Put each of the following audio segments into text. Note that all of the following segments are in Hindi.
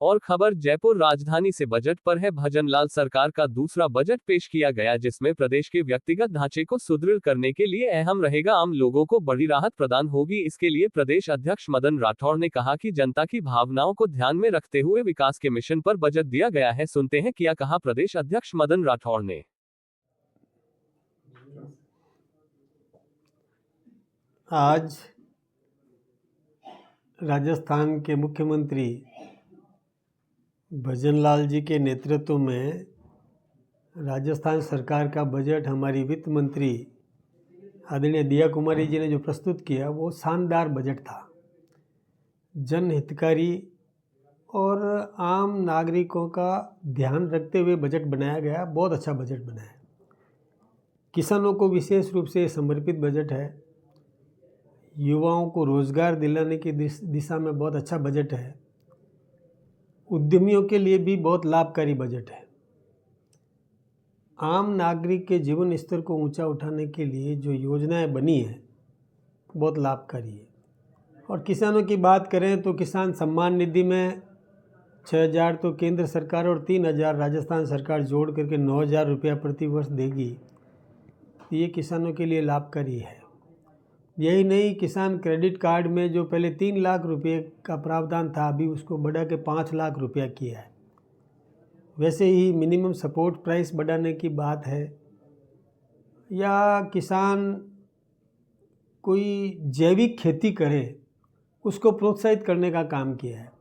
और खबर जयपुर राजधानी से बजट पर है। भजनलाल सरकार का दूसरा बजट पेश किया गया, जिसमें प्रदेश के व्यक्तिगत ढांचे को सुदृढ़ करने के लिए अहम रहेगा। आम लोगों को बड़ी राहत प्रदान होगी। इसके लिए प्रदेश अध्यक्ष मदन राठौड़ ने कहा कि जनता की भावनाओं को ध्यान में रखते हुए विकास के मिशन पर बजट दिया गया है। सुनते हैं क्या कहा प्रदेश अध्यक्ष मदन राठौड़ ने। आज राजस्थान के मुख्यमंत्री भजनलाल जी के नेतृत्व में राजस्थान सरकार का बजट हमारी वित्त मंत्री आदरणीय दिया कुमारी जी ने जो प्रस्तुत किया वो शानदार बजट था। जनहितकारी और आम नागरिकों का ध्यान रखते हुए बजट बनाया गया। बहुत अच्छा बजट बनाया। किसानों को विशेष रूप से समर्पित बजट है। युवाओं को रोजगार दिलाने की दिशा में बहुत अच्छा बजट है। उद्यमियों के लिए भी बहुत लाभकारी बजट है। आम नागरिक के जीवन स्तर को ऊंचा उठाने के लिए जो योजनाएं बनी है बहुत लाभकारी है। और किसानों की बात करें तो किसान सम्मान निधि में 6,000 तो केंद्र सरकार और 3,000 राजस्थान सरकार जोड़ करके 9,000 रुपया प्रति वर्ष देगी। ये किसानों के लिए लाभकारी है। यही नहीं, किसान क्रेडिट कार्ड में जो पहले 3 लाख रुपए का प्रावधान था अभी उसको बढ़ा के 5 लाख रुपया किया है। वैसे ही मिनिमम सपोर्ट प्राइस बढ़ाने की बात है, या किसान कोई जैविक खेती करे उसको प्रोत्साहित करने का काम किया है।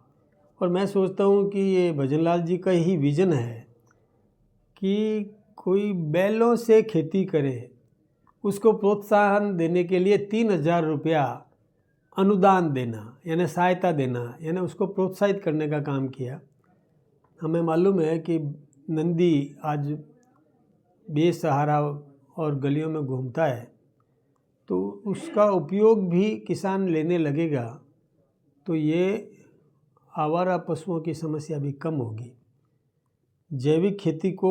और मैं सोचता हूँ कि ये भजनलाल जी का ही विज़न है कि कोई बैलों से खेती करे, उसको प्रोत्साहन देने के लिए 3,000 रुपया अनुदान देना यानी सहायता देना, यानी उसको प्रोत्साहित करने का काम किया। हमें मालूम है कि नंदी आज बेसहारा और गलियों में घूमता है, तो उसका उपयोग भी किसान लेने लगेगा तो ये आवारा पशुओं की समस्या भी कम होगी। जैविक खेती को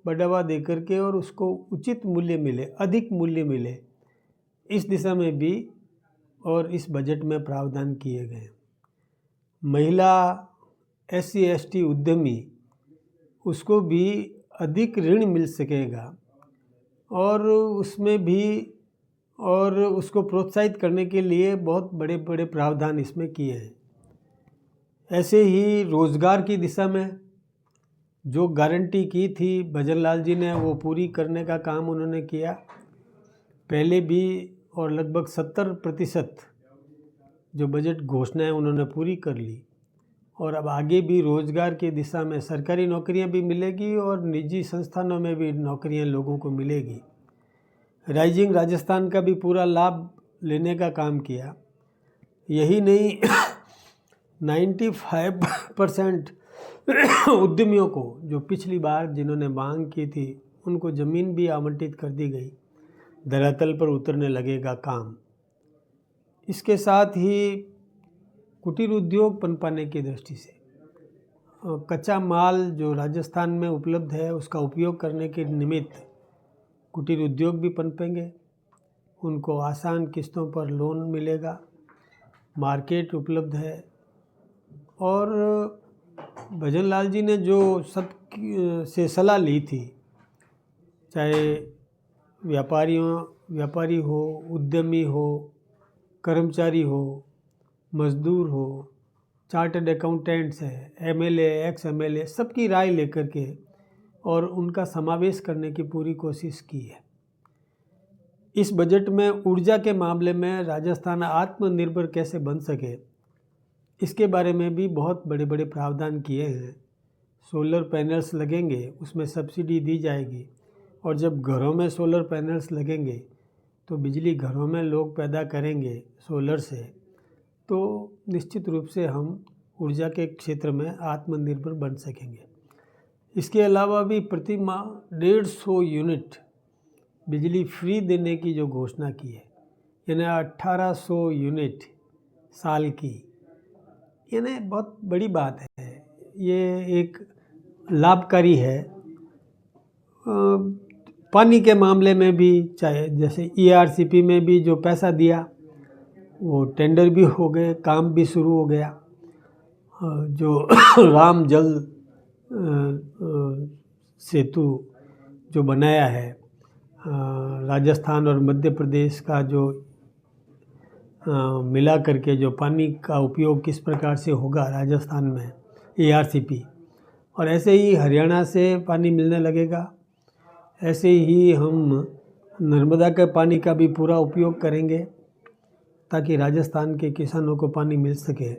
बढ़ावा दे करके और उसको उचित मूल्य मिले, अधिक मूल्य मिले, इस दिशा में भी और इस बजट में प्रावधान किए गए। महिला SC ST उद्यमी उसको भी अधिक ऋण मिल सकेगा और उसमें भी और उसको प्रोत्साहित करने के लिए बहुत बड़े बड़े प्रावधान इसमें किए हैं। ऐसे ही रोज़गार की दिशा में जो गारंटी की थी भजनलाल जी ने वो पूरी करने का काम उन्होंने किया पहले भी, और लगभग 70% जो बजट घोषणाएं उन्होंने पूरी कर ली। और अब आगे भी रोज़गार की दिशा में सरकारी नौकरियां भी मिलेगी और निजी संस्थानों में भी नौकरियां लोगों को मिलेगी। राइजिंग राजस्थान का भी पूरा लाभ लेने का काम किया। यही नहीं 95% उद्यमियों को जो पिछली बार जिन्होंने मांग की थी उनको ज़मीन भी आवंटित कर दी गई। धरातल पर उतरने लगेगा काम। इसके साथ ही कुटीर उद्योग पनपाने की दृष्टि से कच्चा माल जो राजस्थान में उपलब्ध है उसका उपयोग करने के निमित्त कुटीर उद्योग भी पनपेंगे। उनको आसान किस्तों पर लोन मिलेगा, मार्केट उपलब्ध है। और भजनलाल जी ने जो सब से सलाह ली थी, चाहे व्यापारी हो, उद्यमी हो, कर्मचारी हो, मजदूर हो, चार्टर्ड अकाउंटेंट्स है, MLA, एक्स MLA, सबकी राय लेकर के और उनका समावेश करने की पूरी कोशिश की है। इस बजट में ऊर्जा के मामले में राजस्थान आत्मनिर्भर कैसे बन सके इसके बारे में भी बहुत बड़े बड़े प्रावधान किए हैं। सोलर पैनल्स लगेंगे, उसमें सब्सिडी दी जाएगी, और जब घरों में सोलर पैनल्स लगेंगे तो बिजली घरों में लोग पैदा करेंगे सोलर से, तो निश्चित रूप से हम ऊर्जा के क्षेत्र में आत्मनिर्भर बन सकेंगे। इसके अलावा भी प्रति माह 150 यूनिट बिजली फ्री देने की जो घोषणा की है, यानी 1800 यूनिट साल की, यानी बहुत बड़ी बात है। ये एक लाभकारी है। पानी के मामले में भी, चाहे जैसे ERCP में भी जो पैसा दिया वो टेंडर भी हो गए, काम भी शुरू हो गया। जो राम जल सेतु जो बनाया है, राजस्थान और मध्य प्रदेश का जो मिला करके जो पानी का उपयोग किस प्रकार से होगा राजस्थान में, ARCP, और ऐसे ही हरियाणा से पानी मिलने लगेगा। ऐसे ही हम नर्मदा के पानी का भी पूरा उपयोग करेंगे ताकि राजस्थान के किसानों को पानी मिल सके,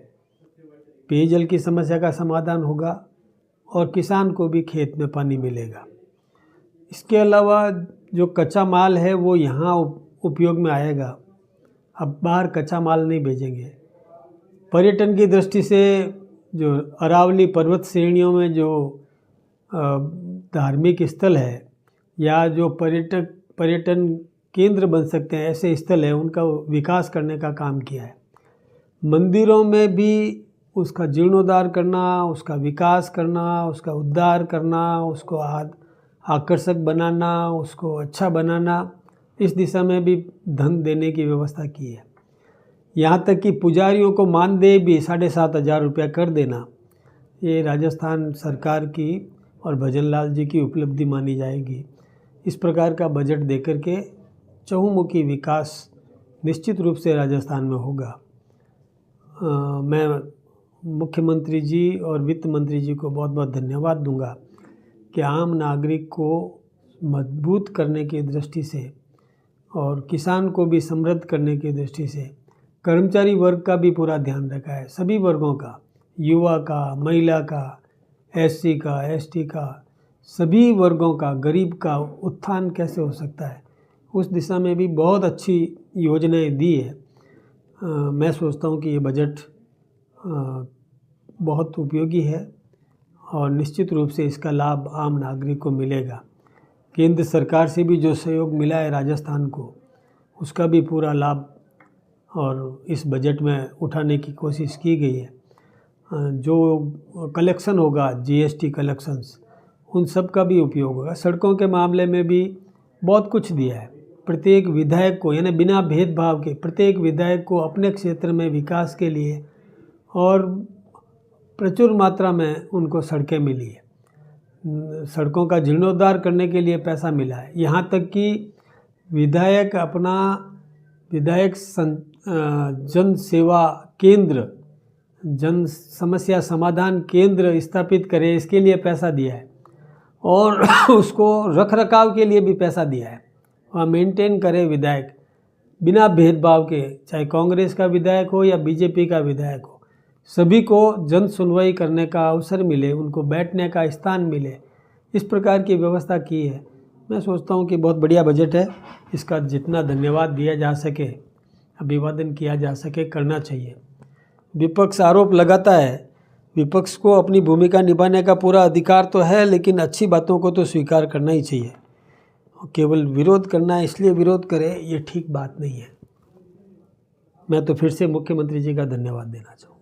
पेयजल की समस्या का समाधान होगा और किसान को भी खेत में पानी मिलेगा। इसके अलावा जो कच्चा माल है वो यहाँ उपयोग में आएगा, अब बाहर कच्चा माल नहीं भेजेंगे। पर्यटन की दृष्टि से जो अरावली पर्वत श्रेणियों में जो धार्मिक स्थल है या जो पर्यटन केंद्र बन सकते हैं ऐसे स्थल है, उनका विकास करने का काम किया है। मंदिरों में भी उसका जीर्णोद्धार करना, उसका विकास करना, उसका उद्धार करना, उसको आकर्षक बनाना, उसको अच्छा बनाना, इस दिशा में भी धन देने की व्यवस्था की है। यहाँ तक कि पुजारियों को मानदेय भी 7,500 रुपया कर देना, ये राजस्थान सरकार की और भजन लाल जी की उपलब्धि मानी जाएगी। इस प्रकार का बजट देकर के चहुमुखी विकास निश्चित रूप से राजस्थान में होगा। मैं मुख्यमंत्री जी और वित्त मंत्री जी को बहुत बहुत धन्यवाद दूंगा कि आम नागरिक को मजबूत करने की दृष्टि से और किसान को भी समृद्ध करने की दृष्टि से कर्मचारी वर्ग का भी पूरा ध्यान रखा है। सभी वर्गों का, युवा का, महिला का, SC का, ST का, सभी वर्गों का, गरीब का उत्थान कैसे हो सकता है, उस दिशा में भी बहुत अच्छी योजनाएं दी है। मैं सोचता हूँ कि ये बजट बहुत उपयोगी है और निश्चित रूप से इसका लाभ आम नागरिक को मिलेगा। केंद्र सरकार से भी जो सहयोग मिला है राजस्थान को, उसका भी पूरा लाभ और इस बजट में उठाने की कोशिश की गई है। जो कलेक्शन होगा, GST कलेक्शंस, उन सब का भी उपयोग होगा। सड़कों के मामले में भी बहुत कुछ दिया है। प्रत्येक विधायक को, यानी बिना भेदभाव के, प्रत्येक विधायक को अपने क्षेत्र में विकास के लिए और प्रचुर मात्रा में उनको सड़कें मिली है। सड़कों का जीर्णोद्धार करने के लिए पैसा मिला है। यहाँ तक कि विधायक अपना जन सेवा केंद्र, जन समस्या समाधान केंद्र स्थापित करे, इसके लिए पैसा दिया है और उसको रख रखाव के लिए भी पैसा दिया है और मेंटेन करे विधायक बिना भेदभाव के, चाहे कांग्रेस का विधायक हो या BJP का विधायक हो, सभी को जन सुनवाई करने का अवसर मिले, उनको बैठने का स्थान मिले, इस प्रकार की व्यवस्था की है। मैं सोचता हूँ कि बहुत बढ़िया बजट है। इसका जितना धन्यवाद दिया जा सके, अभिवादन किया जा सके, करना चाहिए। विपक्ष आरोप लगाता है, विपक्ष को अपनी भूमिका निभाने का पूरा अधिकार तो है, लेकिन अच्छी बातों को तो स्वीकार करना ही चाहिए। केवल विरोध करना है इसलिए विरोध करे, ये ठीक बात नहीं है। मैं तो फिर से मुख्यमंत्री जी का धन्यवाद देना चाहूँगा।